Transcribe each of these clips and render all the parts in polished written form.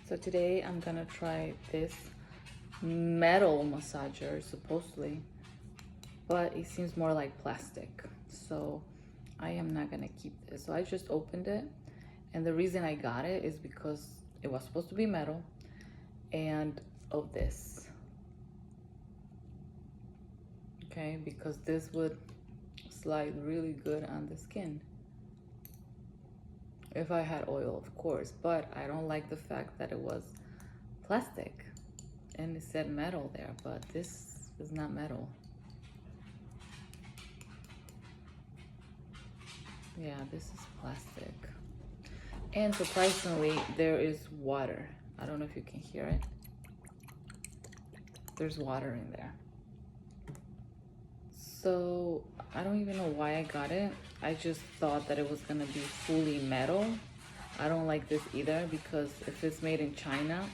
So today I'm gonna try this metal massager supposedly, but it seems more like plastic. So I am not gonna keep this. So I just opened it, and the reason I got it is because it was supposed to be metal and of this. Okay, because this would slide really good on the skin. If I had oil, of course, but I don't like the fact that it was plastic and it said metal there, but this is not metal. Yeah, this is plastic. And surprisingly, there is water. I don't know if you can hear it. There's water in there. So I don't even know why I got it. I just thought that it was gonna be fully metal. I don't like this either because if it's made in China,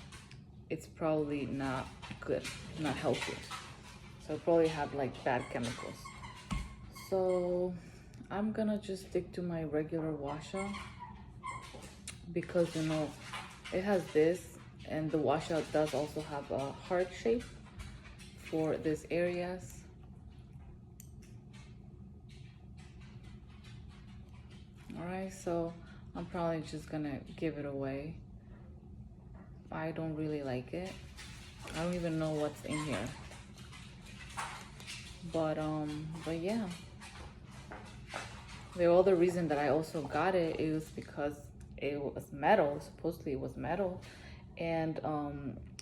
it's probably not good, not healthy. So it'll probably have like bad chemicals. So I'm gonna just stick to my regular washout because, you know, it has this, and the washout does also have a heart shape for these areas. All right, so I'm probably just gonna give it away. I don't really like it. I don't even know what's in here. But yeah. The other reason that I also got it is because it was metal. Supposedly it was metal, and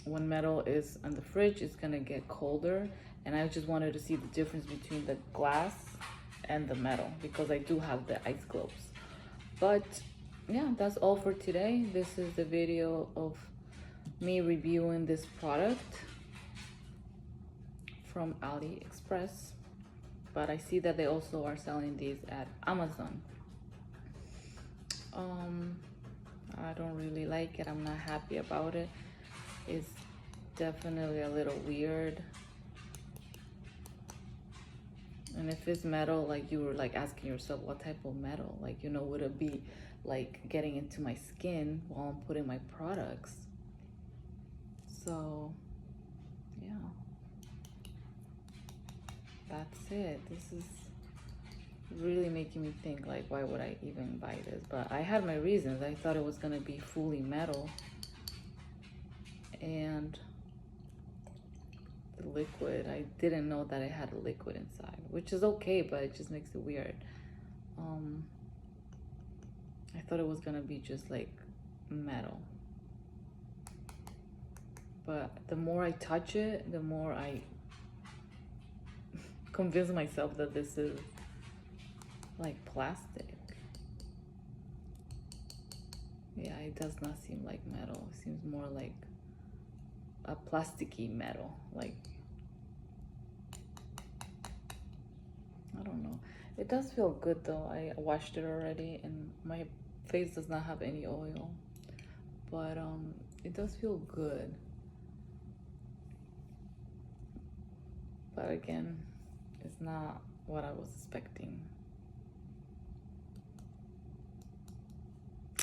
when metal is in the fridge, it's gonna get colder, and I just wanted to see the difference between the glass and the metal because I do have the ice globes. But yeah, that's all for today. This is the video of me reviewing this product from Aliexpress, but I see that they also are selling these at Amazon. I don't really like it. I'm not happy about it. It's definitely a little weird. And if it's metal, like you were like asking yourself, what type of metal? Like, you know, would it be like getting into my skin while I'm putting my products? So yeah, that's it. This is really making me think, like, why would I even buy this? But I had my reasons. I thought it was gonna be fully metal, and the liquid, I didn't know that it had a liquid inside, which is okay, but it just makes it weird. I thought it was gonna be just like metal, but the more I touch it, the more I convince myself that this is like plastic. Yeah, it does not seem like metal. It seems more like a plasticky metal. Like, I don't know. It does feel good though. I washed it already and my face does not have any oil, but it does feel good. But again, it's not what I was expecting.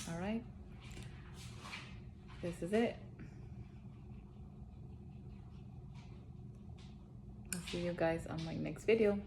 All right, this is it. I'll see you guys on my next video.